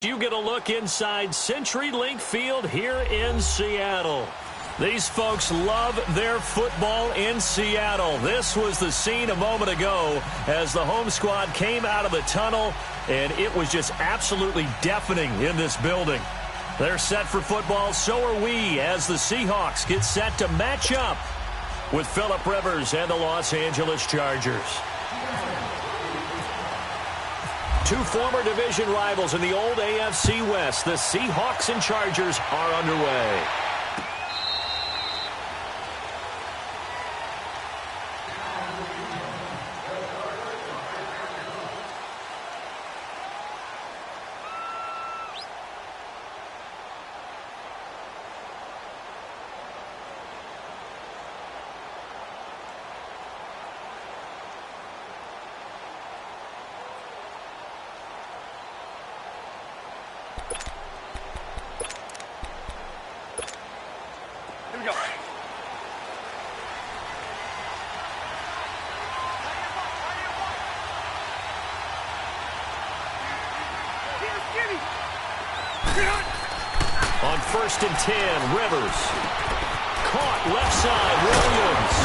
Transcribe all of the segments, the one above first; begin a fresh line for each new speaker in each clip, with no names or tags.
You get a look inside CenturyLink Field here in Seattle. These folks love their football in Seattle. This was the scene a moment ago as the home squad came out of the tunnel, and it was just absolutely deafening in this building. They're set for football, so are we, as the Seahawks get set to match up with Philip Rivers and the Los Angeles Chargers. Two former division rivals in the old AFC West, the Seahawks and Chargers, are underway. On 1st and 10, Rivers. Caught left side, Williams.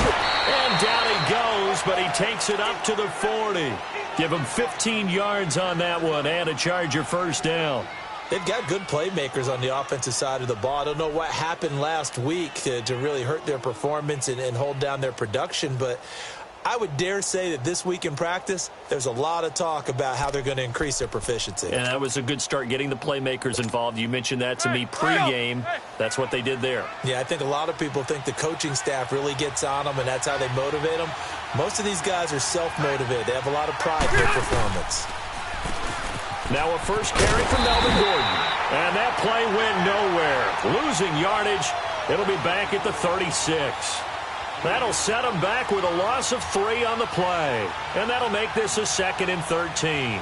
And down he goes, but he takes it up to the 40. Give him 15 yards on that one and a Charger first down.
They've got good playmakers on the offensive side of the ball. I don't know what happened last week to really hurt their performance and hold down their production, but I would dare say that this week in practice, there's a lot of talk about how they're going to increase their proficiency.
And that was a good start, getting the playmakers involved. You mentioned that to me pregame. That's what they did there.
Yeah, I think a lot of people think the coaching staff really gets on them, and that's how they motivate them. Most of these guys are self-motivated. They have a lot of pride in their performance.
Now a first carry from Melvin Gordon. And that play went nowhere. Losing yardage. It'll be back at the 36. That'll set them back with a loss of 3 on the play. And that'll make this a 2nd and 13.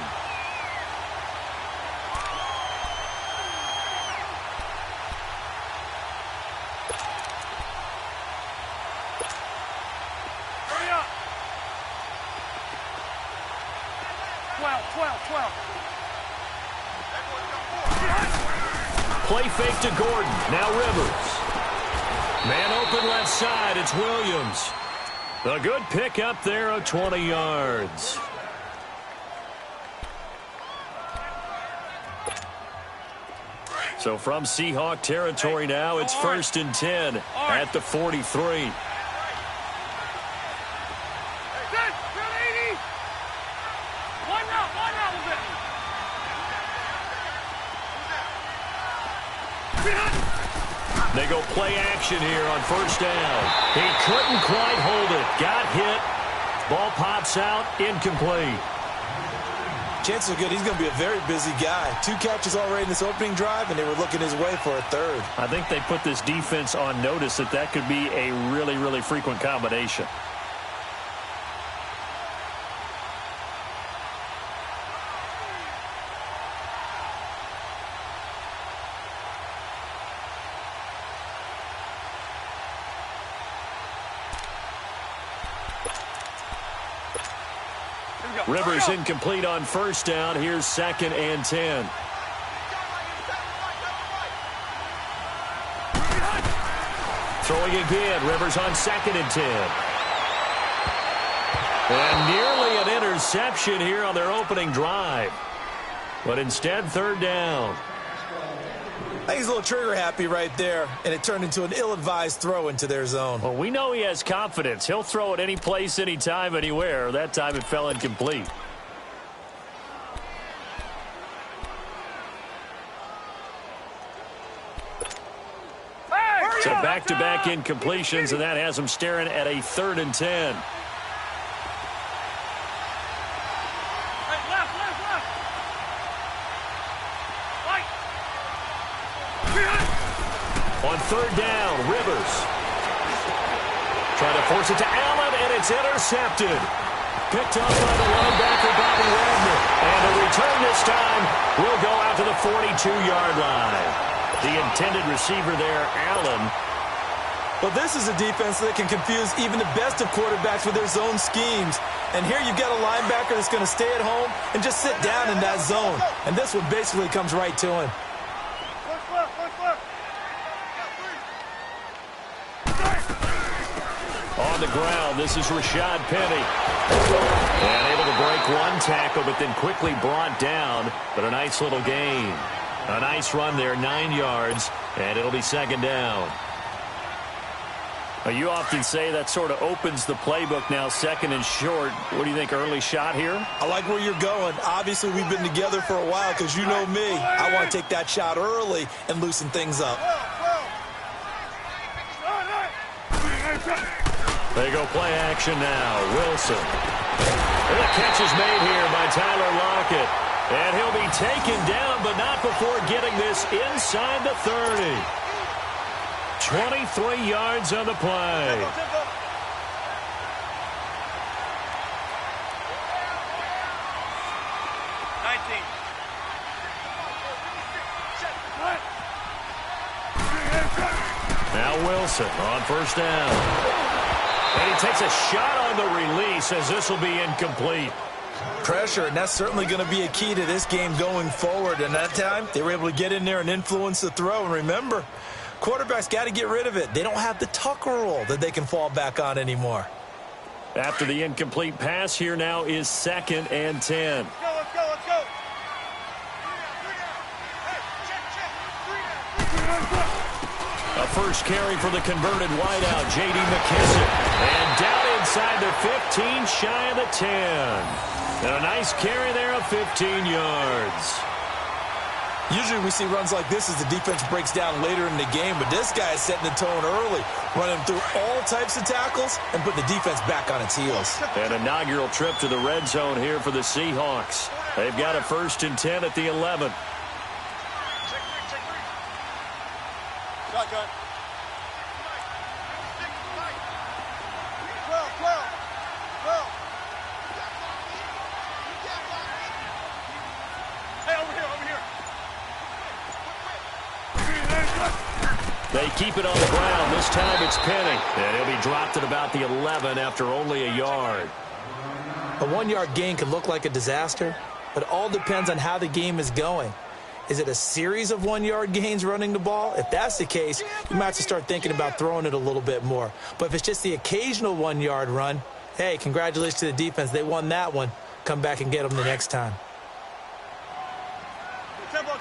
Hurry up. 12.
Play fake to Gordon. Now Rivers. Man open left side, it's Williams. A good pickup there of 20 yards. So from Seahawk territory now, it's 1st and 10 at the 43. They go play action here on 1st down. He couldn't quite hold it. Got hit. Ball pops out. Incomplete.
Chances are good he's going to be a very busy guy. 2 catches already in this opening drive, and they were looking his way for a 3rd.
I think they put this defense on notice that could be a really, really frequent combination. Rivers incomplete on 1st down. Here's 2nd and 10. Throwing again. Rivers on 2nd and 10. And nearly an interception here on their opening drive. But instead, 3rd down.
I think he's a little trigger happy right there, and it turned into an ill-advised throw into their zone.
Well, we know he has confidence. He'll throw it any place, anytime, anywhere. That time it fell incomplete. So back-to-back incompletions, and that has him staring at a 3rd and 10. On 3rd down, Rivers. Trying to force it to Allen, and it's intercepted. Picked up by the linebacker, Bobby Wagner. And the return this time will go out to the 42-yard line. The intended receiver there, Allen.
Well, this is a defense that can confuse even the best of quarterbacks with their zone schemes. And here you've got a linebacker that's going to stay at home and just sit down in that zone. And this one basically comes right to him.
On the ground, this is Rashad Penny. And able to break one tackle, but then quickly brought down. But a nice little gain. A nice run there, 9 yards, and it'll be second down. You often say that sort of opens the playbook now, second and short. What do you think, early shot here?
I like where you're going. Obviously, we've been together for a while because you know me. I want to take that shot early and loosen things up.
They go play action now. Wilson. And the catch is made here by Tyler Lockett. And he'll be taken down, but not before getting this inside the 30. 23 yards on the play. Now Wilson on first down. And he takes a shot on the release as this will be incomplete.
Pressure, and that's certainly going to be a key to this game going forward. And that time, they were able to get in there and influence the throw. And remember, quarterbacks got to get rid of it. They don't have the Tucker rule that they can fall back on anymore.
After the incomplete pass, here now is 2nd and 10.
Let's go.
A first carry for the converted wideout, J.D. McKissick. And down inside the 15, shy of the 10. And a nice carry there of 15 yards.
Usually we see runs like this as the defense breaks down later in the game, but this guy is setting the tone early, running through all types of tackles and put the defense back on its heels.
An inaugural trip to the red zone here for the Seahawks. They've got a 1st and 10 at the 11.
Shotgun. 12. Hey, over here.
They keep it on the ground. This time it's Penny. And he'll be dropped at about the 11 after only a yard.
A 1-yard gain can look like a disaster, but it all depends on how the game is going. Is it a series of 1-yard gains running the ball? If that's the case, you might have to start thinking about throwing it a little bit more. But if it's just the occasional 1-yard run, hey, congratulations to the defense. They won that one. Come back and get them the next time.
Tempo.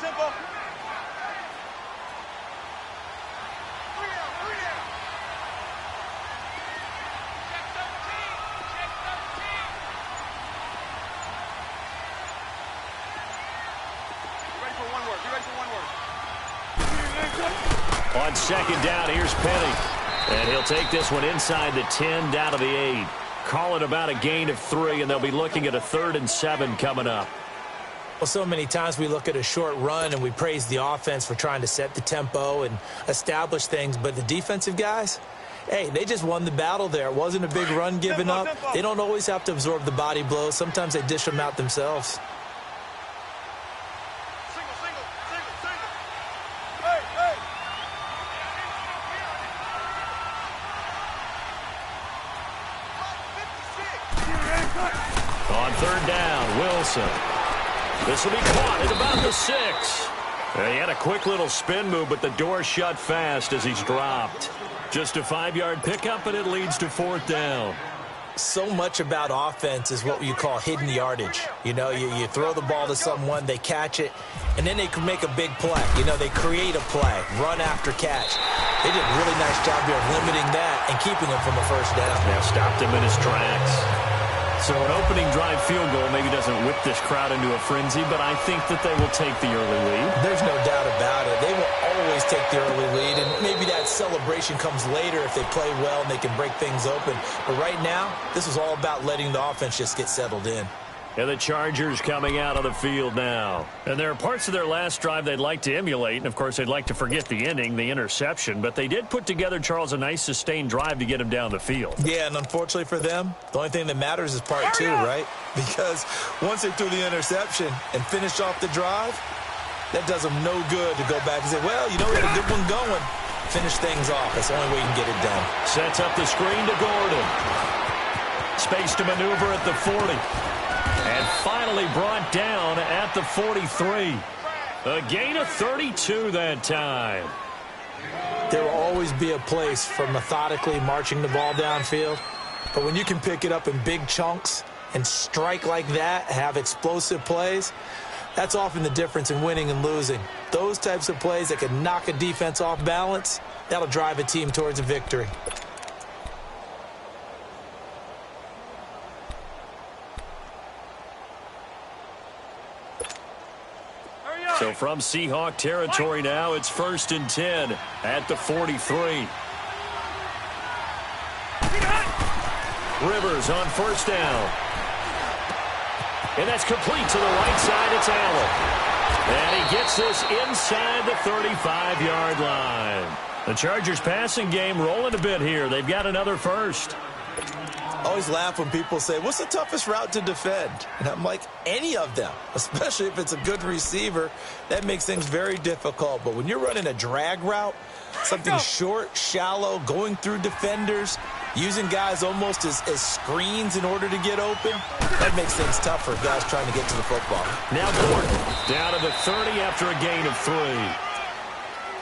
On second down, here's Penny. And he'll take this one inside the 10, down to the 8. Call it about a gain of 3, and they'll be looking at a 3rd and 7 coming up.
Well, so many times we look at a short run and we praise the offense for trying to set the tempo and establish things, but the defensive guys, hey, they just won the battle there. It wasn't a big run given up. They don't always have to absorb the body blows. Sometimes they dish them out themselves.
On 3rd down, Wilson. This will be caught at about the 6. He had a quick little spin move, but the door shut fast as he's dropped. Just a 5-yard pickup, and it leads to 4th down.
So much about offense is what you call hidden yardage. You know, you throw the ball to someone, they catch it, and then they can make a big play. You know, they create a play, run after catch. They did a really nice job here of limiting that and keeping him from a 1st down.
Yeah, stopped him in his tracks. So an opening drive field goal maybe doesn't whip this crowd into a frenzy, but I think that they will take the early lead.
There's no doubt about it. They will always take the early lead, and maybe that celebration comes later if they play well and they can break things open. But right now, this is all about letting the offense just get settled in.
And the Chargers coming out of the field now. And there are parts of their last drive they'd like to emulate. And, of course, they'd like to forget the ending, the interception. But they did put together, Charles, a nice sustained drive to get him down the field.
Yeah, and unfortunately for them, the only thing that matters is part 2, right? Because once they threw the interception and finished off the drive, that does them no good to go back and say, well, you know, we had a good one going. finish things off. That's the only way you can get it done.
Sets up the screen to Gordon. Space to maneuver at the 40. And finally brought down at the 43. A gain of 32 that time.
There will always be a place for methodically marching the ball downfield. But when you can pick it up in big chunks and strike like that, have explosive plays, that's often the difference in winning and losing. Those types of plays that can knock a defense off balance, that'll drive a team towards a victory.
So from Seahawk territory now, it's 1st and 10 at the 43. Rivers on 1st down. And that's complete to the right side. It's Allen. And he gets this inside the 35-yard line. The Chargers passing game rolling a bit here. They've got another first.
I always laugh when people say, what's the toughest route to defend? And I'm like, any of them, especially if it's a good receiver. That makes things very difficult. But when you're running a drag route, something short, shallow, going through defenders, using guys almost as screens in order to get open, that makes things tough for guys trying to get to the football.
Now Gordon down to the 30 after a gain of 3.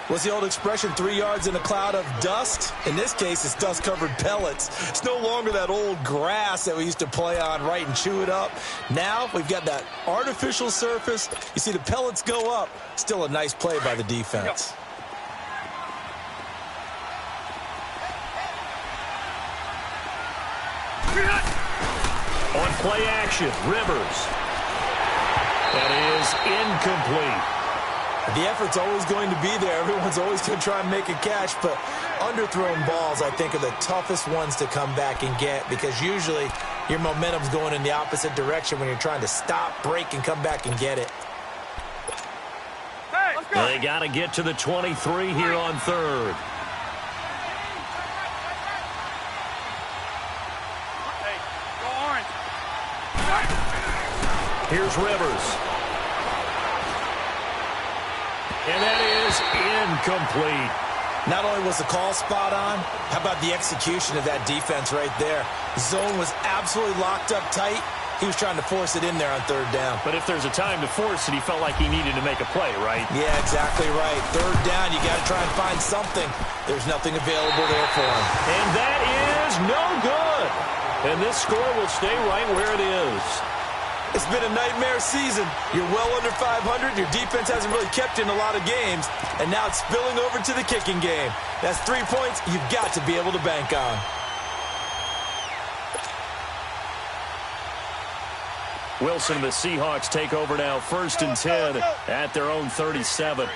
What's the old expression, 3 yards in a cloud of dust? In this case, it's dust-covered pellets. It's no longer that old grass that we used to play on, right, and chew it up. Now we've got that artificial surface. You see the pellets go up. Still a nice play by the defense.
On play action, Rivers. That is incomplete.
The effort's always going to be there. Everyone's always going to try and make a catch, but underthrown balls, I think, are the toughest ones to come back and get because usually your momentum's going in the opposite direction when you're trying to stop, break, and come back and get it.
Hey, let's go.
They got to get to the 23 here on 3rd.
Hey, go orange.
Here's Rivers. And that is incomplete.
Not only was the call spot on, how about the execution of that defense right there? The zone was absolutely locked up tight. He was trying to force it in there on 3rd down.
But if there's a time to force it, he felt like he needed to make a play, right?
Yeah, exactly right. 3rd down, you got to try and find something. There's nothing available there for him.
And that is no good. And this score will stay right where it is.
It's been a nightmare season. You're well under 500. Your defense hasn't really kept you in a lot of games. And now it's spilling over to the kicking game. That's 3 points you've got to be able to bank on.
Wilson and the Seahawks take over now 1st and 10 at their own 37.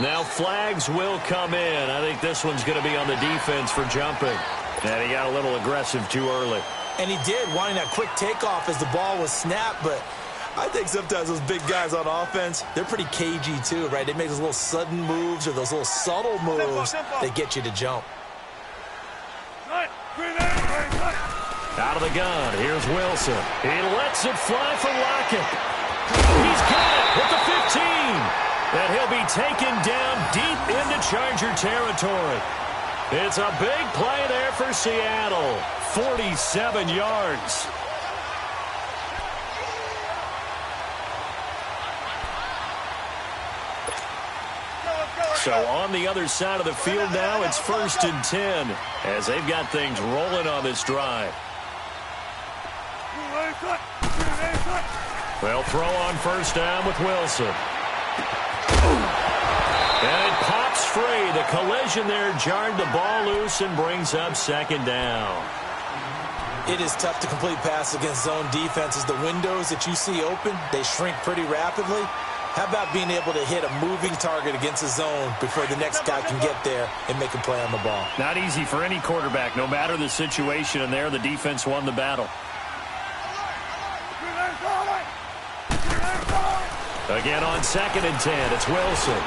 Now flags will come in. I think this one's going to be on the defense for jumping. And he got a little aggressive too early.
And he did, wanting that quick takeoff as the ball was snapped. But I think sometimes those big guys on offense, they're pretty cagey too, right? They make those little sudden moves or those little subtle moves that get you to jump.
Out of the gun, here's Wilson. He lets it fly for Lockett. He's got it with the 15. And he'll be taken down deep into Charger territory. It's a big play there for Seattle. 47 yards. So on the other side of the field now, it's 1st and 10 as they've got things rolling on this drive. They'll throw on 1st down with Wilson. And it pops free. The collision there jarred the ball loose and brings up 2nd down.
It is tough to complete passes against zone defenses. The windows that you see open, they shrink pretty rapidly. How about being able to hit a moving target against a zone before the next guy can get there and make a play on the ball?
Not easy for any quarterback, no matter the situation, and there the defense won the battle. Again on 2nd and 10, it's Wilson.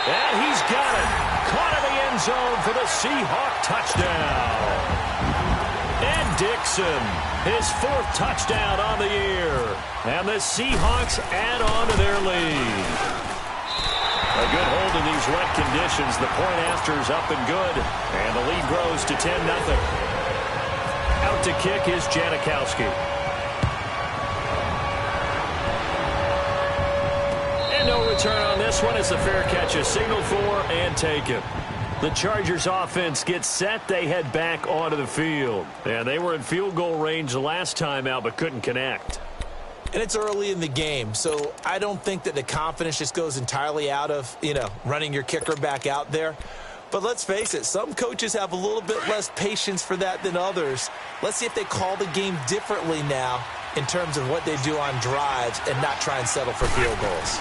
And he's got it. Caught in the end zone for the Seahawk touchdown. And Dixon His 4th touchdown on the year. And the Seahawks add on to their lead. A good hold in these wet conditions. The point after is up and good. And the lead grows to 10-0. Out to kick is Janikowski. And no return on this one. It's a fair catch, a signal for and taken. The Chargers offense gets set. They head back onto the field. And they were in field goal range the last time out but couldn't connect.
And it's early in the game, so I don't think that the confidence just goes entirely out of, running your kicker back out there. But let's face it, some coaches have a little bit less patience for that than others. Let's see if they call the game differently now in terms of what they do on drives and not try and settle for field goals.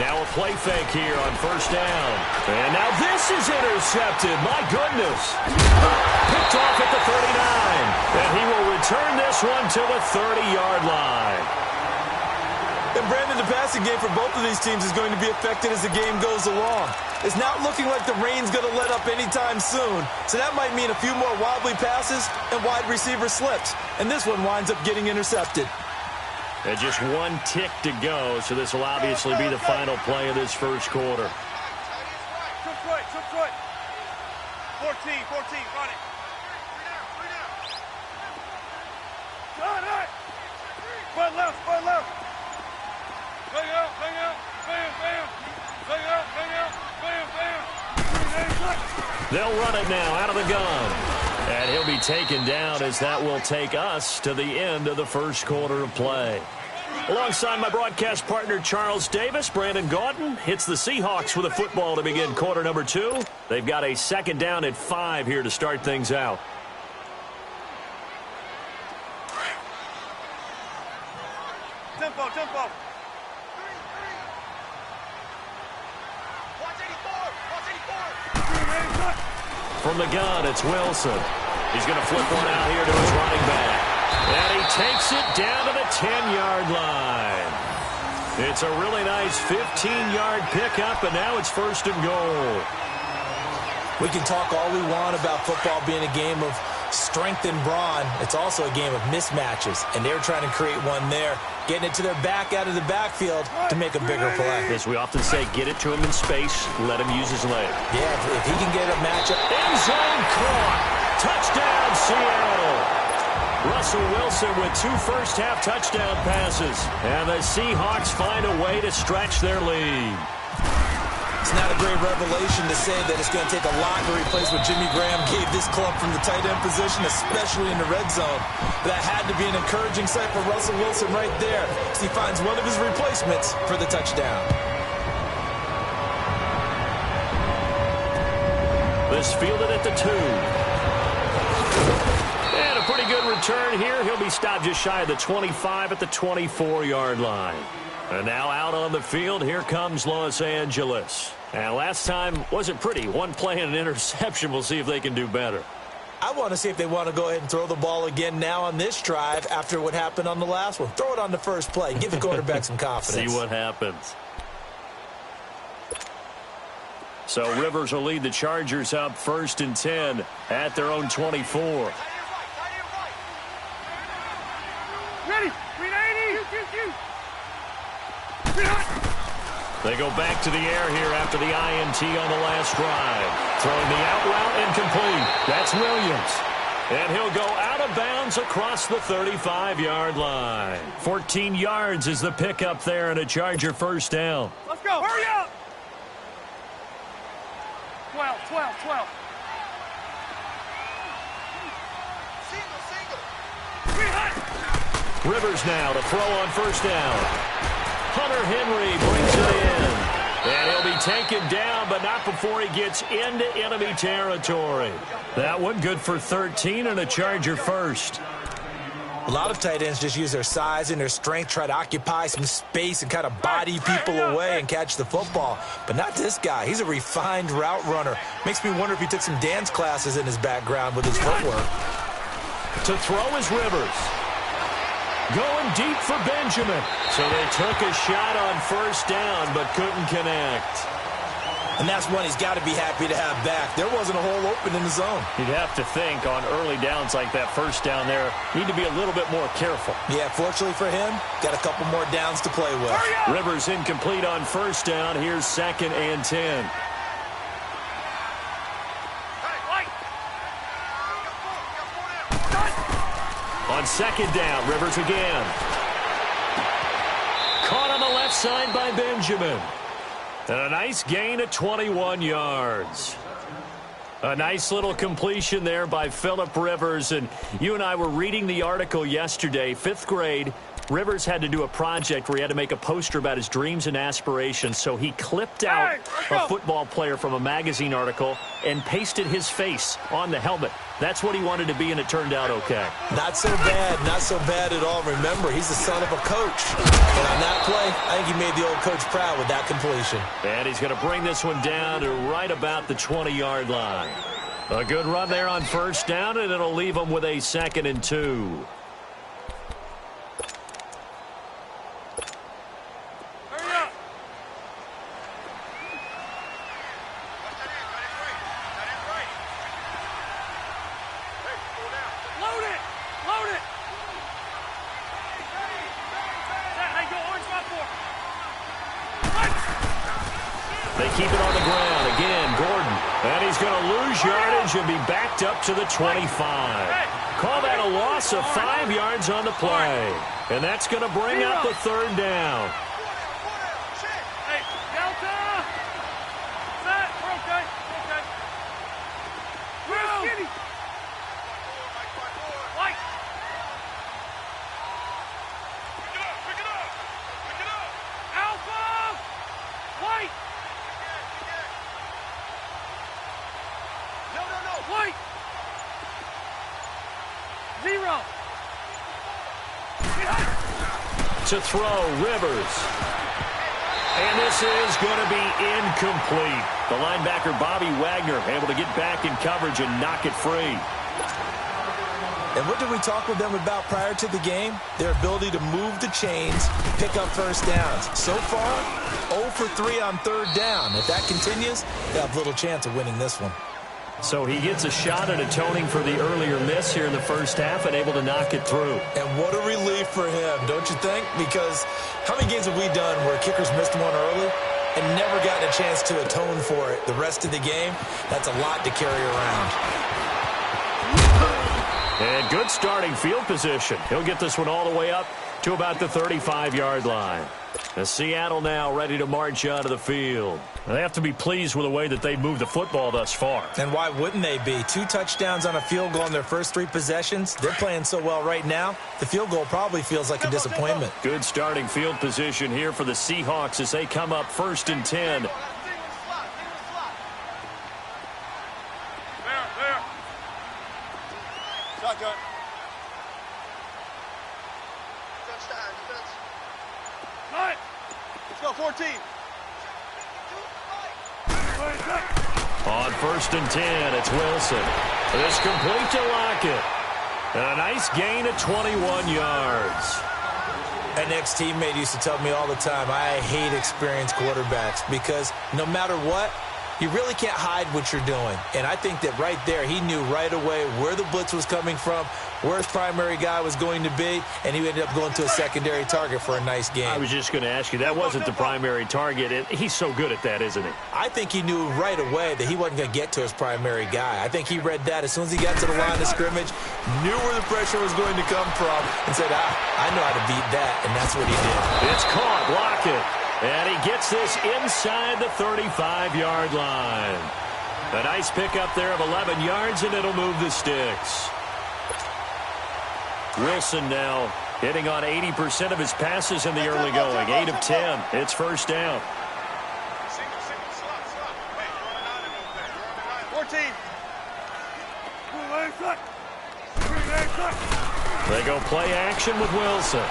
Now a play fake here on 1st down. And now this is intercepted. My goodness. Picked off at the 39. And he will return this one to the 30-yard line.
And Brandon, the passing game for both of these teams is going to be affected as the game goes along. It's not looking like the rain's going to let up anytime soon. So that might mean a few more wobbly passes and wide receiver slips. And this one winds up getting intercepted.
And just 1 tick to go, so this will obviously be the final play of this first quarter.
Took foot. 14, run it. Got it. Foot left. Bang out. Bam.
They'll run it now out of the gun. And he'll be taken down as that will take us to the end of the first quarter of play. Alongside my broadcast partner Charles Davis, Brandon Gaudin hits the Seahawks with a football to begin quarter number 2. They've got a 2nd down at 5 here to start things out.
Tempo.
From the gun, it's Wilson. He's going to flip one out here to his running back. And he takes it down to the 10-yard line. It's a really nice 15-yard pickup, and now it's 1st and goal.
We can talk all we want about football being a game of strength and brawn. It's also a game of mismatches, and they're trying to create one there, getting it to their back out of the backfield to make a bigger play.
As we often say, get it to him in space, let him use his leg.
Yeah, if he can get a matchup.
End zone caught. Touchdown, Seattle. Russell Wilson with 2 first-half touchdown passes. And the Seahawks find a way to stretch their lead.
It's not a great revelation to say that it's going to take a lot to replace what Jimmy Graham gave this club from the tight end position, especially in the red zone. But that had to be an encouraging sight for Russell Wilson right there, as he finds one of his replacements for the touchdown.
This fielded at the 2. And a pretty good return here. He'll be stopped just shy of the 25 at the 24-yard line. And now out on the field, here comes Los Angeles. And last time wasn't pretty. 1 play and an interception. We'll see if they can do better.
I want to see if they want to go ahead and throw the ball again now on this drive after what happened on the last one. Throw it on the first play. Give the quarterback some confidence.
See what happens. So Rivers will lead the Chargers up 1st and 10 at their own 24.
Ready. 380.
They go back to the air here after the INT on the last drive. Throwing the out route incomplete. That's Williams. And he'll go out of bounds across the 35-yard line. 14 yards is the pickup there and a Charger 1st down.
Let's go. Hurry up. 12. Single.
Rivers now to throw on 1st down. Hunter Henry brings it in. And he'll be taken down, but not before he gets into enemy territory. That one good for 13 and a Charger 1st.
A lot of tight ends just use their size and their strength, try to occupy some space and kind of body people away and catch the football. But not this guy. He's a refined route runner. Makes me wonder if he took some dance classes in his background with his footwork.
To throw is Rivers. Going deep for Benjamin. So they took a shot on 1st down but couldn't connect.
And that's one he's got to be happy to have back. There wasn't a hole open in the zone.
You'd have to think on early downs like that first down there, need to be a little bit more careful.
Yeah, fortunately for him, got a couple more downs to play with.
Rivers incomplete on first down. Here's 2nd and 10. On 2nd down, Rivers again. Caught on the left side by Benjamin. And a nice gain of 21 yards. A nice little completion there by Phillip Rivers. And you and I were reading the article yesterday, 5th grade. Rivers had to do a project where he had to make a poster about his dreams and aspirations. So he clipped out a football player from a magazine article and pasted his face on the helmet. That's what he wanted to be, and it turned out okay.
Not so bad at all. Remember, he's the son of a coach. And on that play, I think he made the old coach proud with that completion.
And he's going to bring this one down to right about the 20-yard line. A good run there on first down, and it'll leave him with a 2nd and 2. They keep it on the ground. Again, Gordon. And he's going to lose yardage and be backed up to the 25. Call that a loss of 5 yards on the play. And that's going to bring up the 3rd down.
Hey, Delta! Set! We're okay. We're okay. Skinny! White! Pick it up! Alpha! White! No. White! 0.
To throw, Rivers. And this is going to be incomplete. The linebacker, Bobby Wagner, able to get back in coverage and knock it free.
And what did we talk with them about prior to the game? Their ability to move the chains, pick up first downs. So far, 0 for 3 on 3rd down. If that continues, they have little chance of winning this one.
So he gets a shot at atoning for the earlier miss here in the first half and able to knock it through.
And what a relief for him, don't you think? Because how many games have we done where kickers missed one early and never gotten a chance to atone for it the rest of the game? That's a lot to carry around.
And good starting field position. He'll get this one all the way up to about the 35-yard line. As Seattle now ready to march out of the field. They have to be pleased with the way that they've moved the football thus far.
And why wouldn't they be? 2 touchdowns on a field goal in their first 3 possessions. They're playing so well right now, the field goal probably feels like a disappointment.
Good starting field position here for the Seahawks as they come up 1st and 10.
There. Shotgun. Cut. Let's go, 14.
On 1st and 10, it's Wilson. This complete to Lockett. And a nice gain of 21 yards.
An ex-teammate used to tell me all the time, I hate experienced quarterbacks because no matter what, you really can't hide what you're doing. And I think that right there, he knew right away where the blitz was coming from, where his primary guy was going to be, and he ended up going to a secondary target for a nice game.
I was just going to ask you, that wasn't the primary target. He's so good at that, isn't he?
I think he knew right away that he wasn't going to get to his primary guy. I think he read that as soon as he got to the line of scrimmage, knew where the pressure was going to come from, and said, I know how to beat that, and that's what he did.
It's caught, Lockett. And he gets this inside the 35-yard line. A nice pickup there of 11 yards, and it'll move the sticks. Wilson now hitting on 80% of his passes in the early going. 8 of 10. It's 1st down.
14.
They go play action with Wilson.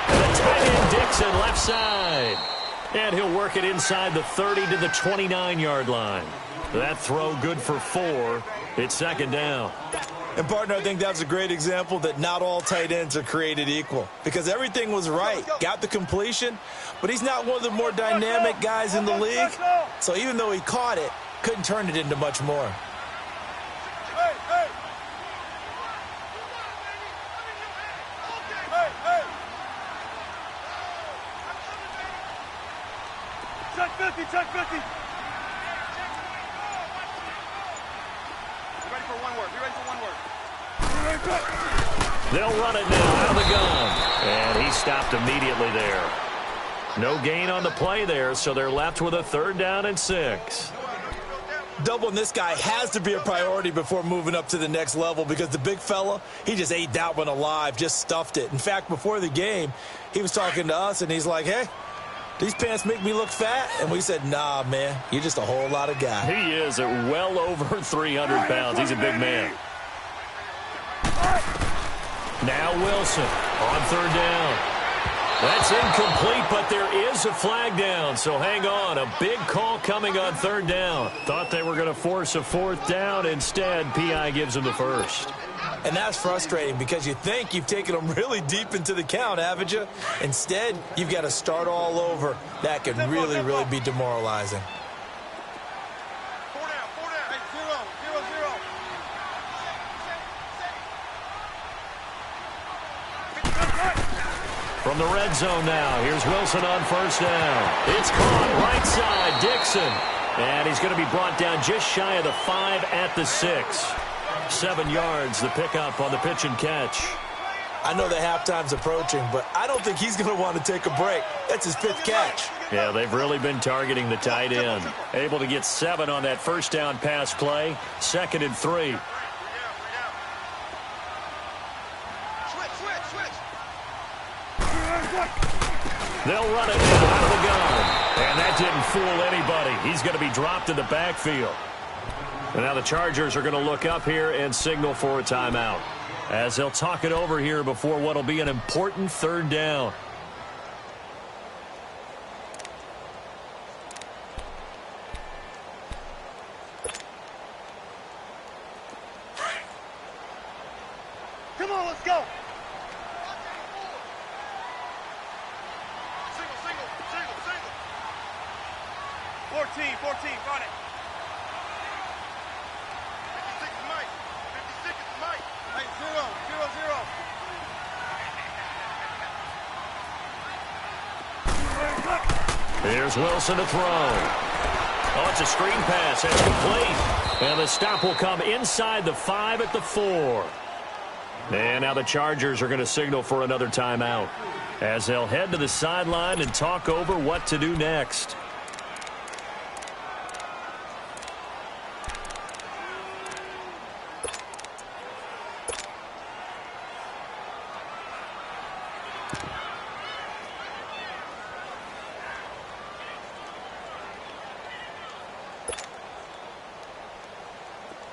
And the tight end Dixon left side. And he'll work it inside the 30 to the 29-yard line. That throw good for 4. It's 2nd down.
And, partner, I think that was a great example that not all tight ends are created equal. Because everything was right. Got the completion, but he's not one of the more dynamic guys in the league. So even though he caught it, couldn't turn it into much more.
Hey, hey. Hey, hey. Check 50, check 50. Be ready for one word. Be ready for one word.
They'll run it now out of the gun. And he stopped immediately there. No gain on the play there, so they're left with a 3rd down and 6.
Doubling this guy has to be a priority before moving up to the next level because the big fella, he just ate that one alive, just stuffed it. In fact, before the game, he was talking to us, and he's like, hey, these pants make me look fat? And we said, nah, man, you're just a whole lot of guy.
He is at well over 300 pounds. He's a big man. Now Wilson on 3rd down. That's incomplete, but there is a flag down, so hang on. A big call coming on 3rd down. Thought they were going to force a 4th down. Instead, P.I. gives them the 1st.
And that's frustrating because you think you've taken them really deep into the count, haven't you? Instead, you've got to start all over. That can really, really be demoralizing.
4 down, 4 down. Hey, 0, 0, 0.
From the red zone now, here's Wilson on 1st down. It's caught right side, Dixon. And he's going to be brought down just shy of the 5 at the 6. 7 yards, the pickup on the pitch and catch.
I know the halftime's approaching, but I don't think he's going to want to take a break. That's his 5th catch.
Yeah, they've really been targeting the tight end. Able to get 7 on that 1st down pass play. 2nd and 3. They'll run it now out of the gun. And that didn't fool anybody. He's going to be dropped in the backfield. And now the Chargers are going to look up here and signal for a timeout, as they'll talk it over here before what will be an important 3rd down.
Come on, let's go. Single, single, single, single. 14, 14, run it. 56 is Mike. 56 is Mike. Hey, 0, 0, 0.
Here's Wilson to throw. Oh, it's a screen pass. It's complete. And the stop will come inside the 5 at the 4. And now the Chargers are going to signal for another timeout, as they'll head to the sideline and talk over what to do next.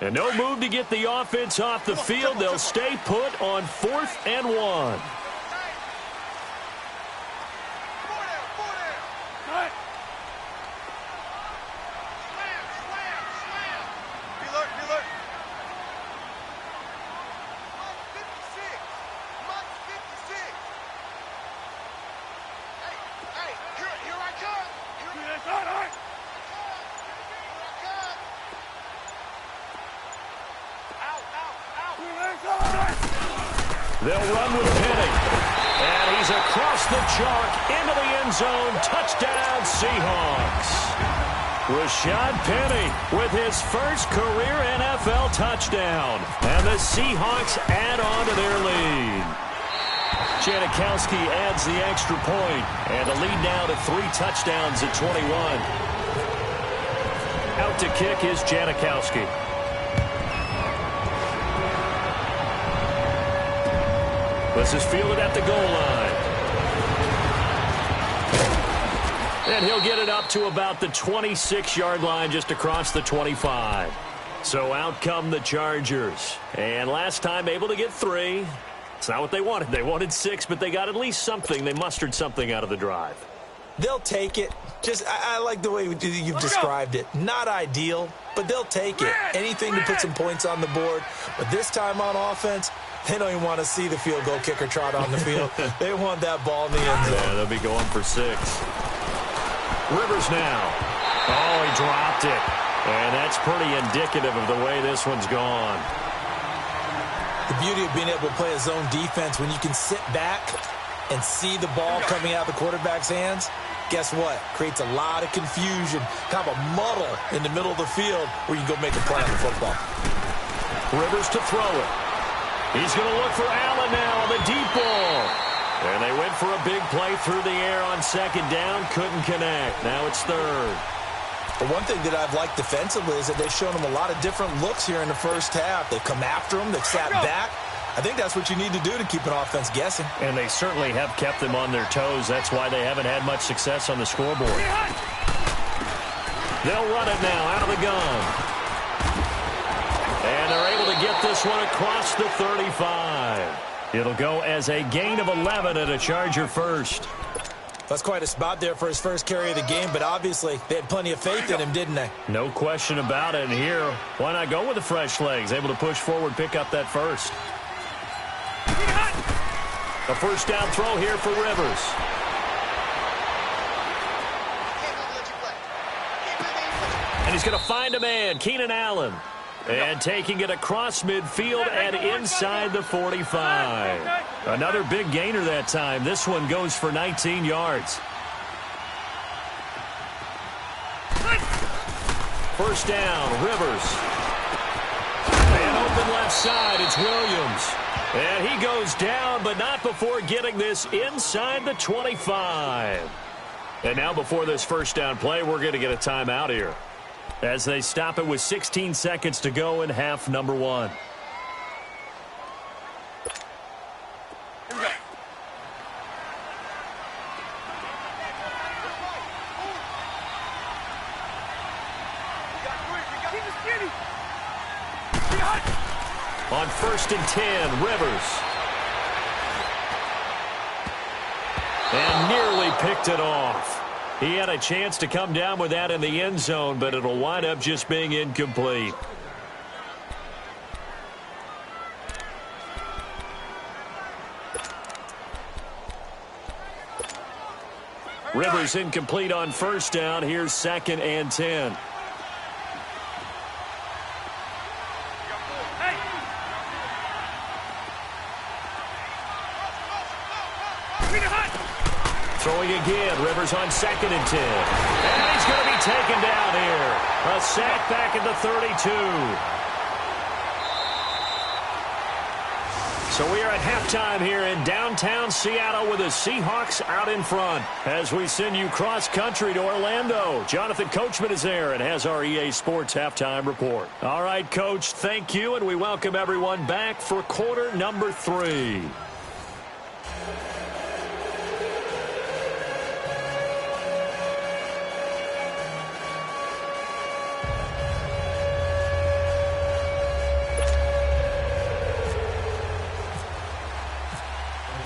And no move to get the offense off the field. They'll stay put on 4th and 1. They'll run with Penny. And he's across the chalk into the end zone. Touchdown, Seahawks. Rashad Penny with his first career NFL touchdown. And the Seahawks add on to their lead. Janikowski adds the extra point. And the lead now to 3 touchdowns at 21. Out to kick is Janikowski. This is fielded at the goal line. And he'll get it up to about the 26-yard line, just across the 25. So out come the Chargers. And last time able to get 3. It's not what they wanted. They wanted 6, but they got at least something. They mustered something out of the drive.
They'll take it. Just, I like the way you've described it. Not ideal, but they'll take it. Anything to put some points on the board. But this time on offense, they don't even want to see the field goal kicker trot on the field. They want that ball in the end zone.
Yeah, they'll be going for 6. Rivers now. Oh, he dropped it. And that's pretty indicative of the way this one's gone.
The beauty of being able to play a zone defense when you can sit back and see the ball coming out of the quarterback's hands, guess what? Creates a lot of confusion, kind of a muddle in the middle of the field where you can go make a play on the football.
Rivers to throw it. He's going to look for Allen now on the deep ball. And they went for a big play through the air on second down. Couldn't connect. Now it's third.
But one thing that I've liked defensively is that they've shown them a lot of different looks here in the first half. They've come after them. They've sat back. I think that's what you need to do to keep an offense guessing.
And they certainly have kept them on their toes. That's why they haven't had much success on the scoreboard. They'll run it now out of the gun. And they're able to get this one across the 35. It'll go as a gain of 11 and a Charger first.
That's quite a spot there for his first carry of the game, but obviously they had plenty of faith in him, didn't they?
No question about it. And here, why not go with the fresh legs? Able to push forward, pick up that first. A first down throw here for Rivers. And he's going to find a man, Keenan Allen. And taking it across midfield and inside the 45. Another big gainer that time. This one goes for 19 yards. First down, Rivers. And open left side, it's Williams. And he goes down, but not before getting this inside the 25. And now before this first down play, we're going to get a timeout here, as they stop it with 16 seconds to go in half number one. On first and 10, Rivers. And nearly picked it off. He had a chance to come down with that in the end zone, but it'll wind up just being incomplete. Rivers incomplete on first down. Here's second and 10. Throwing again, Rivers on second and 10. And he's going to be taken down here. A sack back at the 32. So we are at halftime here in downtown Seattle with the Seahawks out in front. As we send you cross-country to Orlando, Jonathan Coachman is there and has our EA Sports halftime report. All right, Coach, thank you, and we welcome everyone back for quarter number 3.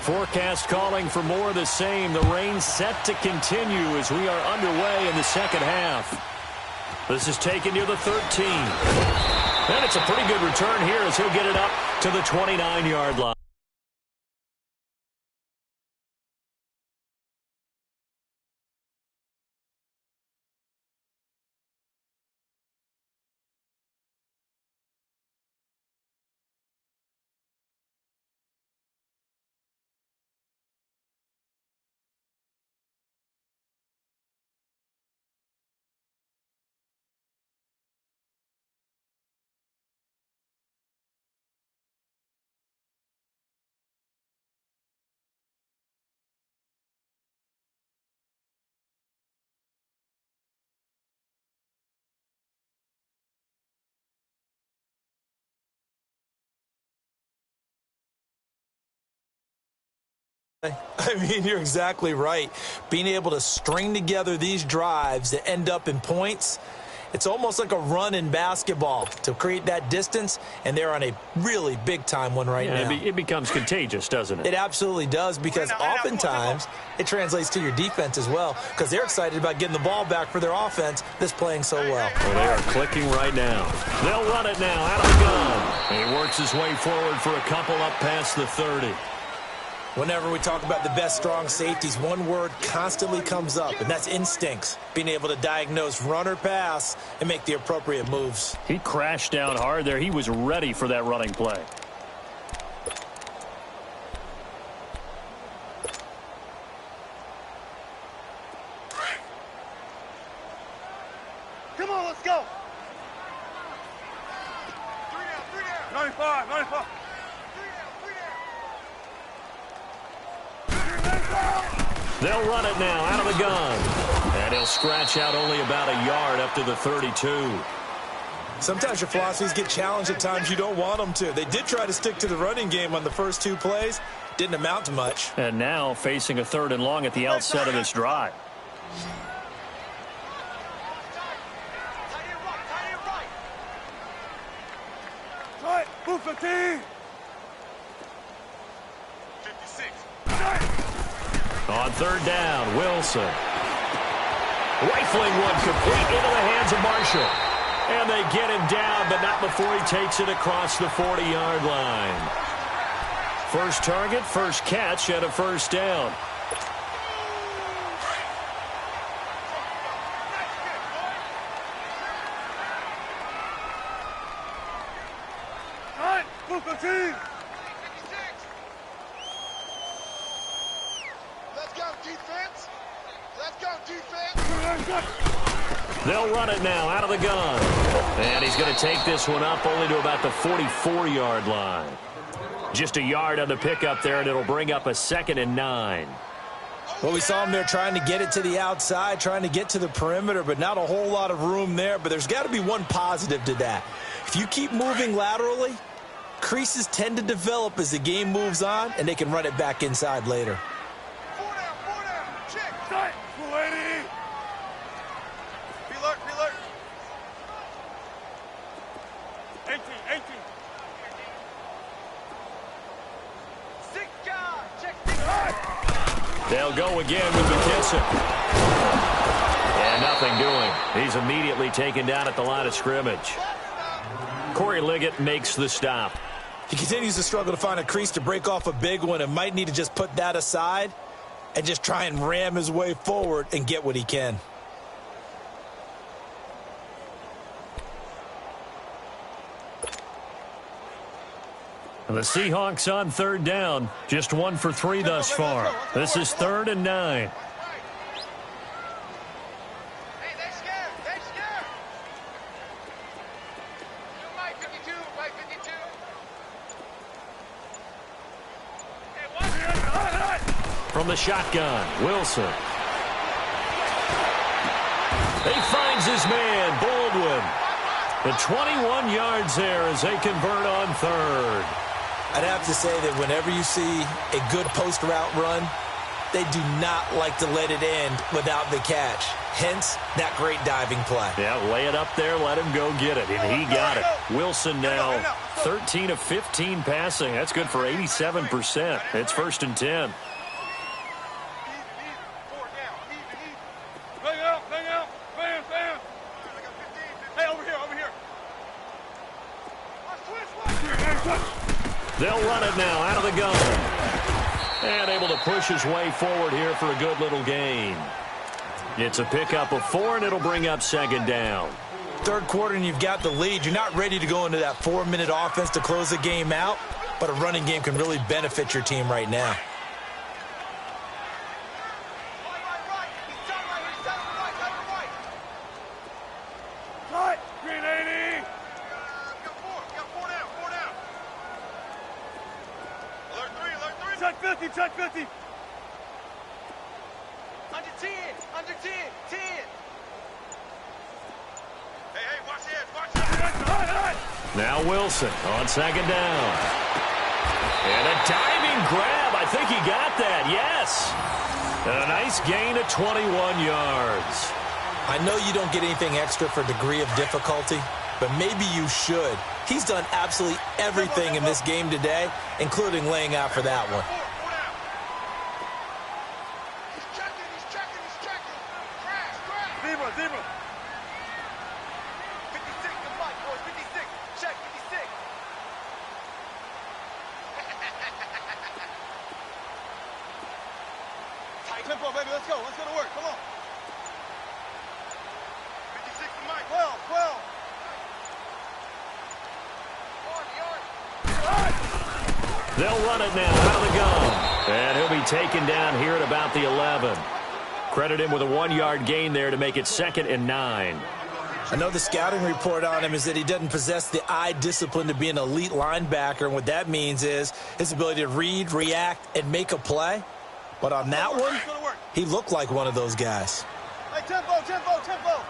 Forecast calling for more of the same. The rain set to continue as we are underway in the second half. This is taken near the 13. And it's a pretty good return here as he'll get it up to the 29-yard line.
I mean, you're exactly right. Being able to string together these drives that end up in points, it's almost like a run in basketball to create that distance, and they're on a really big-time one right now.
It becomes contagious, doesn't it?
It absolutely does, because oftentimes it translates to your defense as well, because they're excited about getting the ball back for their offense that's playing so well.
Well, they are clicking right now. They'll run it now out of the gun. And he works his way forward for a couple up past the 30.
Whenever we talk about the best strong safeties, one word constantly comes up, and that's instincts. Being able to diagnose run or pass and make the appropriate moves.
He crashed down hard there. He was ready for that running play.
Come on, let's go. 95, 95.
They'll run it now out of the gun. And he'll scratch out only about a yard up to the 32.
Sometimes your philosophies get challenged at times you don't want them to. They did try to stick to the running game on the first 2 plays. Didn't amount to much.
And now facing a 3rd and long at the outset of this drive.
Move 15. 56.
On 3rd down, Wilson. Rifling one complete into the hands of Marshall. And they get him down, but not before he takes it across the 40-yard line. First target, first catch, and a 1st down.
Move 15. Let's go, defense. Let's go, defense.
They'll run it now out of the gun. And he's going to take this one up only to about the 44-yard line. Just a yard on the pickup there, and it'll bring up a 2nd and 9.
Well, we saw him there trying to get it to the outside, trying to get to the perimeter, but not a whole lot of room there. But there's got to be one positive to that. If you keep moving laterally, creases tend to develop as the game moves on, and they can run it back inside later.
4 down, check. 280. Be alert, be alert. 18. 6 guys, check 6.
They'll go again with McKissick. And nothing doing. He's immediately taken down at the line of scrimmage. Corey Liggett makes the stop.
He continues to struggle to find a crease to break off a big one and might need to just put that aside and just try and ram his way forward and get what he can.
And the Seahawks on 3rd down. Just 1 for 3 thus far. This is 3rd and 9. From the shotgun, Wilson. He finds his man, Baldwin. The 21 yards there as they convert on 3rd.
I'd have to say that whenever you see a good post route run, they do not like to let it end without the catch. Hence, that great diving play.
Yeah, lay it up there, let him go get it, and he got it. Wilson now 13 of 15 passing. That's good for 87%. It's 1st and 10. They'll run it now out of the gun. And able to push his way forward here for a good little gain. It's a pickup of 4, and it'll bring up 2nd down.
3rd quarter, and you've got the lead. You're not ready to go into that 4-minute offense to close the game out, but a running game can really benefit your team right now.
Check 50. Under 10. 10. Hey, watch it.
Now Wilson on 2nd down. And a diving grab. I think he got that. Yes. And a nice gain of 21 yards.
I know you don't get anything extra for degree of difficulty, but maybe you should. He's done absolutely everything in this game today, including laying out for that one.
Zebra. 56 to Mike, boys. 56. Check 56. tempo, baby. Let's go. Let's go to work. Come on. 56 to Mike. 12, 12.
They'll run it now out of the gun. And he'll be taken down here at about the 11. Credit him with a 1-yard gain there to make it 2nd and 9.
I know the scouting report on him is that he doesn't possess the eye discipline to be an elite linebacker, and what that means is his ability to read, react, and make a play. But on that one, he looked like one of those guys.
Hey, tempo, tempo, tempo.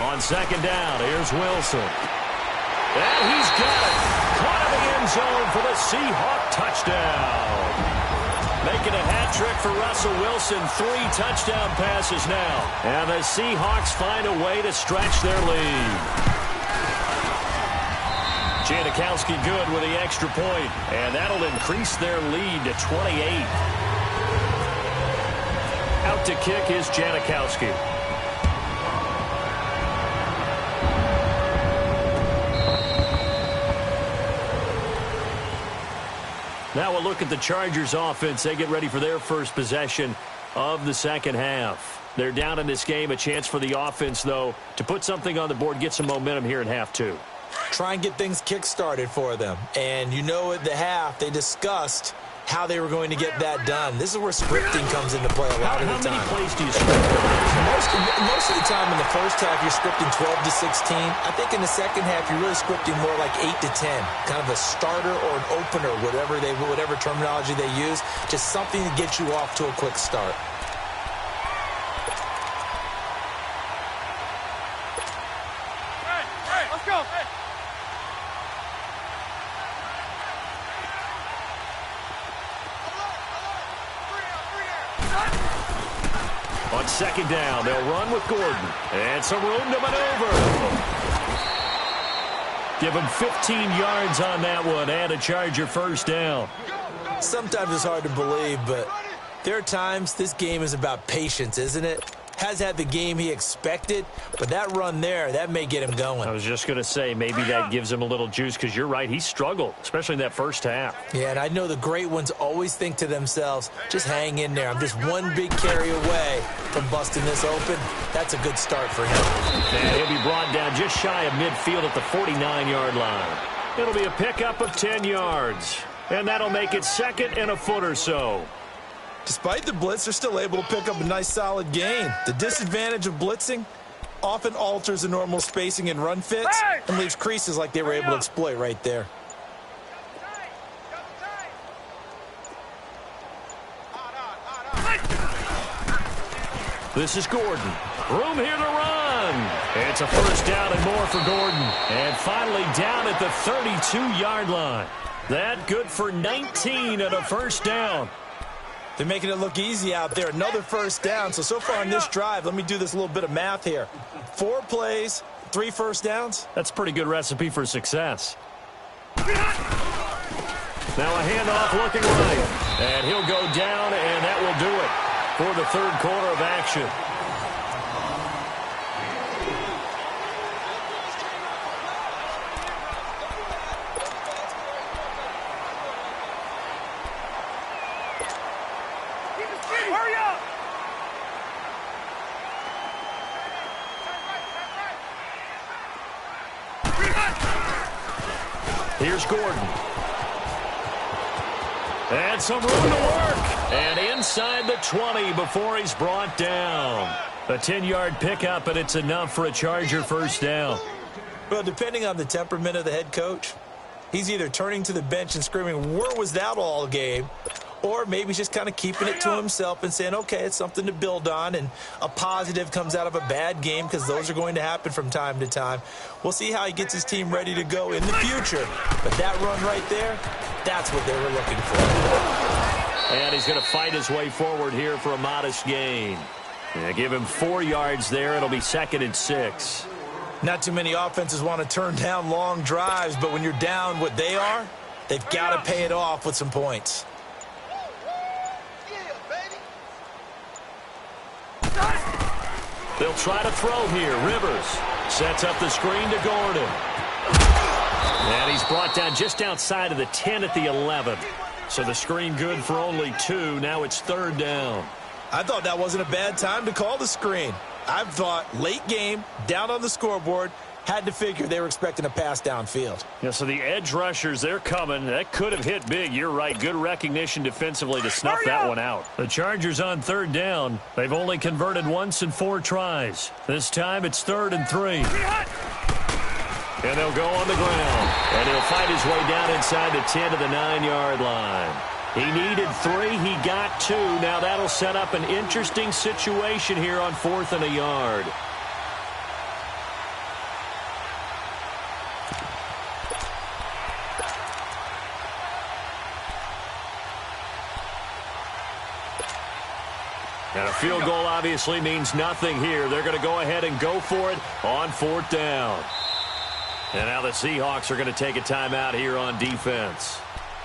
On 2nd down, here's Wilson. And he's got it. Caught in the end zone for the Seahawk touchdown. Making a hat trick for Russell Wilson. 3 touchdown passes now. And the Seahawks find a way to stretch their lead. Janikowski good with the extra point. And that'll increase their lead to 28. Out to kick is Janikowski. Now we'll look at the Chargers offense. They get ready for their first possession of the second half. They're down in this game. A chance for the offense, though, to put something on the board, get some momentum here in half 2.
Try and get things kick-started for them. And you know at the half, they discussed how they were going to get that done. This is where scripting comes into play a lot of the time.
How many plays do you script?
Most of the time in the first half, you're scripting 12 to 16. I think in the second half, you're really scripting more like 8 to 10. Kind of a starter or an opener, whatever terminology they use. Just something to get you off to a quick start.
Hey, let's go. Hey.
On 2nd down, they'll run with Gordon. And some room to maneuver. Give him 15 yards on that one and a Charger first down.
Sometimes it's hard to believe, but there are times this game is about patience, isn't it? Has had the game he expected, but that run there, that may get him going.
I was just going to say, maybe that gives him a little juice, because you're right, he struggled, especially in that first half.
Yeah, and I know the great ones always think to themselves, just hang in there. I'm just one big carry away from busting this open. That's a good start for him.
And he'll be brought down just shy of midfield at the 49-yard line. It'll be a pickup of 10 yards, and that'll make it 2nd and a foot or so.
Despite the blitz, they're still able to pick up a nice solid gain. The disadvantage of blitzing often alters the normal spacing and run fits and leaves creases like they were able to exploit right there.
This is Gordon. Room here to run. It's a first down and more for Gordon. And finally down at the 32-yard line. That good for 19 and a first down.
They're making it look easy out there. Another first down. So far on this drive, let me do this little bit of math here. 4 plays, 3 first downs.
That's a pretty good recipe for success. Now a handoff looking right. And he'll go down, and that will do it for the third quarter of action.
Hurry up!
Here's Gordon. And some room to work. And inside the 20 before he's brought down. A 10-yard pickup, and it's enough for a Charger first down.
Well, depending on the temperament of the head coach, he's either turning to the bench and screaming, "Where was that all game?" Or maybe he's just kind of keeping it to himself and saying, okay, it's something to build on, and a positive comes out of a bad game, because those are going to happen from time to time. We'll see how he gets his team ready to go in the future. But that run right there, that's what they were looking for.
And he's going to fight his way forward here for a modest gain. Yeah, give him 4 yards there. It'll be 2nd and 6.
Not too many offenses want to turn down long drives, but when you're down what they are, they've got to pay it off with some points.
They'll try to throw here. Rivers sets up the screen to Gordon. And he's brought down just outside of the 10 at the 11. So the screen good for only 2. Now it's 3rd down.
I thought that wasn't a bad time to call the screen. I thought late game, down on the scoreboard, had to figure they were expecting a pass downfield.
Yeah, so the edge rushers, they're coming. That could have hit big. You're right. Good recognition defensively to snuff that one out. The Chargers on 3rd down. They've only converted once in 4 tries. This time it's 3rd and 3. And they'll go on the ground. And he'll fight his way down inside the 10 to the 9-yard line. He needed 3. He got 2. Now that'll set up an interesting situation here on 4th and a yard. And a field goal obviously means nothing here. They're going to go ahead and go for it on 4th down. And now the Seahawks are going to take a timeout here on defense.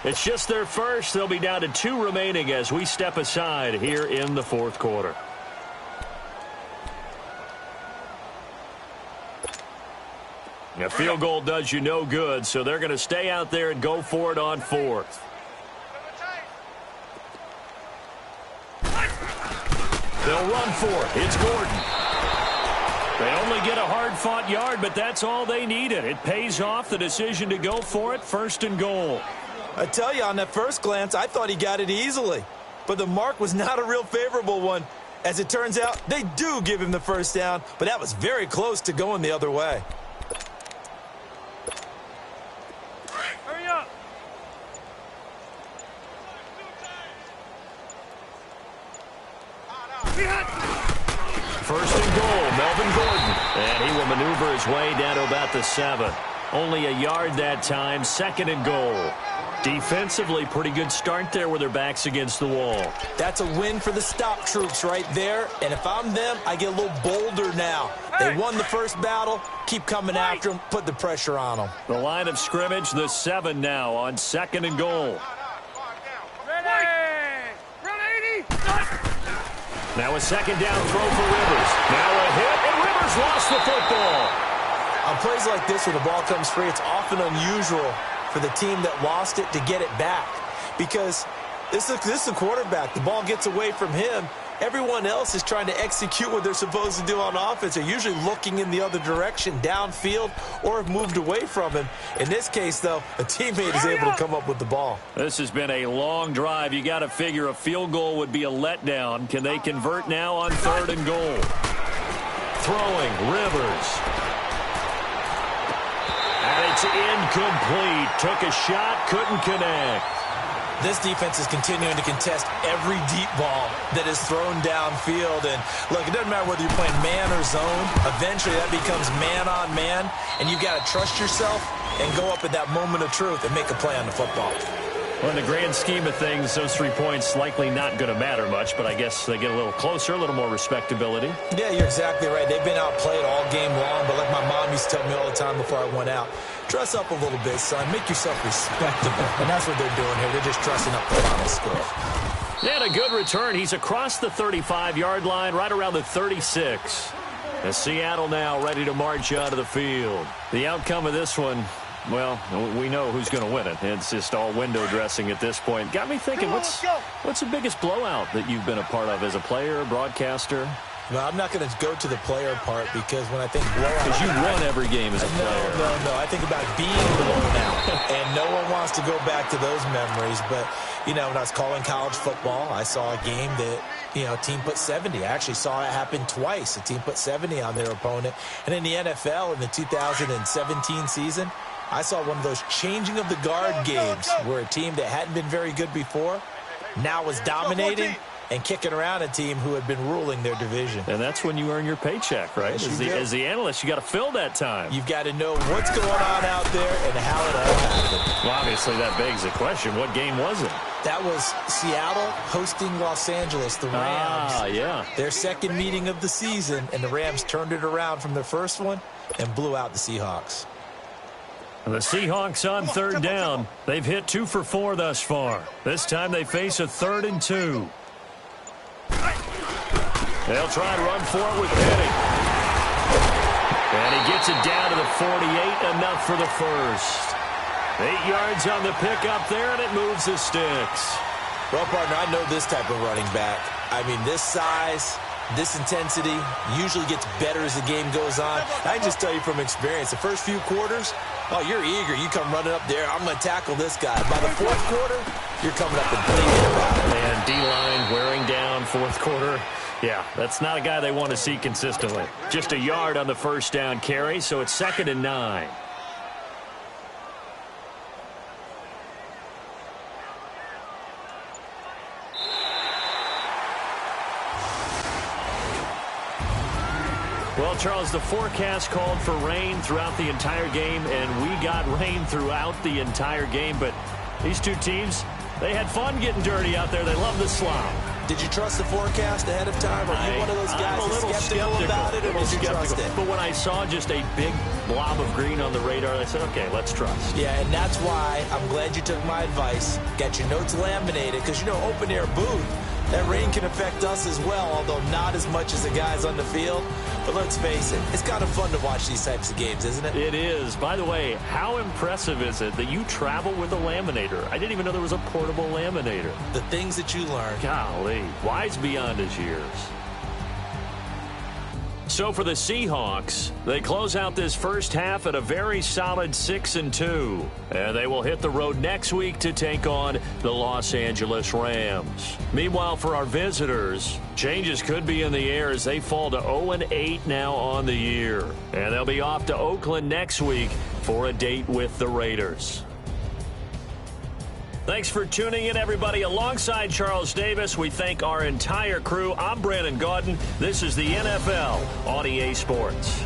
It's just their first. They'll be down to 2 remaining as we step aside here in the 4th quarter. A field goal does you no good, so they're going to stay out there and go for it on 4th. They'll run for it. It's Gordon. They only get a hard-fought yard, but that's all they needed. It pays off the decision to go for it, 1st and goal.
I tell you, on that first glance, I thought he got it easily. But the mark was not a real favorable one. As it turns out, they do give him the first down, but that was very close to going the other way.
Hurry up.
First and goal, Melvin Gordon. And he will maneuver his way down to about the 7. Only a yard that time, 2nd and goal. Defensively, pretty good start there with their backs against the wall.
That's a win for the stop troops right there. And if I'm them, I get a little bolder now. They won the first battle. Keep coming after them. Put the pressure on them.
The line of scrimmage, the 7 now on 2nd and goal. Now a 2nd down throw for Rivers. Now a hit, and Rivers lost the football.
On plays like this where the ball comes free, it's often unusual for the team that lost it to get it back. Because this is the quarterback. The ball gets away from him. Everyone else is trying to execute what they're supposed to do on offense. They're usually looking in the other direction, downfield, or have moved away from him. In this case, though, a teammate is able to come up with the ball.
This has been a long drive. You got to figure a field goal would be a letdown. Can they convert now on 3rd and goal? Throwing, Rivers. And it's incomplete. Took a shot, couldn't connect.
This defense is continuing to contest every deep ball that is thrown downfield. And, look, it doesn't matter whether you're playing man or zone. Eventually, that becomes man-on-man, and you've got to trust yourself and go up at that moment of truth and make a play on the football.
Well, in the grand scheme of things, those 3 points likely not going to matter much, but I guess they get a little closer, a little more respectability.
Yeah, you're exactly right. They've been outplayed all game long, but like my mom used to tell me all the time before I went out, dress up a little bit, son. Make yourself respectable. And that's what they're doing here. They're just dressing up the final score.
And a good return. He's across the 35-yard line, right around the 36. As Seattle now ready to march out of the field. The outcome of this one, well, we know who's going to win it. It's just all window dressing at this point. Got me thinking, what's the biggest blowout that you've been a part of as a player, broadcaster?
Well, I'm not going to go to the player part because when I think blowout...
Because you won every game as a player.
No. I think about being blown out. And no one wants to go back to those memories. But, you know, when I was calling college football, I saw a game that, you know, a team put 70. I actually saw it happen twice. A team put 70 on their opponent. And in the NFL, in the 2017 season, I saw one of those changing of the guard games where a team that hadn't been very good before now was dominating and kicking around a team who had been ruling their division.
And that's when you earn your paycheck, right?
Yes,
as the analyst, you got to fill that time.
You've got to know what's going on out there and how it all happened.
Well, obviously, that begs the question, what game was it?
That was Seattle hosting Los Angeles, the Rams.
Ah, yeah.
Their second meeting of the season, and the Rams turned it around from their first one and blew out the Seahawks.
The Seahawks on 3rd down. They've hit 2 for 4 thus far. This time they face a 3rd and 2. They'll try and run for it with Penny. And he gets it down to the 48, enough for the first. 8 yards on the pickup there, and it moves the sticks.
Well, partner, I know this type of running back. I mean, this size, this intensity usually gets better as the game goes on. I can just tell you from experience, the first few quarters, oh, you're eager. You come running up there, I'm going to tackle this guy. By the fourth quarter, you're coming up and thinking about it.
And D-line wearing down fourth quarter. Yeah, that's not a guy they want to see consistently. Just a yard on the first down carry, so it's 2nd and 9. Well, Charles, the forecast called for rain throughout the entire game, and we got rain throughout the entire game. But these two teams, they had fun getting dirty out there. They love the slop.
Did you trust the forecast ahead of time? Are you one of those guys that's skeptical about it, or did you trust it?
But when I saw just a big blob of green on the radar, I said, okay, let's trust.
Yeah, and that's why I'm glad you took my advice. Got your notes laminated, because, you know, open-air booth, that rain can affect us as well, although not as much as the guys on the field. But let's face it, it's kind of fun to watch these types of games, isn't it?
It is. By the way, how impressive is it that you travel with a laminator? I didn't even know there was a portable laminator.
The things that you learn.
Golly, wise beyond his years. So for the Seahawks, they close out this first half at a very solid 6-2. And they will hit the road next week to take on the Los Angeles Rams. Meanwhile, for our visitors, changes could be in the air as they fall to 0-8 now on the year. And they'll be off to Oakland next week for a date with the Raiders. Thanks for tuning in, everybody. Alongside Charles Davis, we thank our entire crew. I'm Brandon Gaudin. This is the NFL on EA Sports.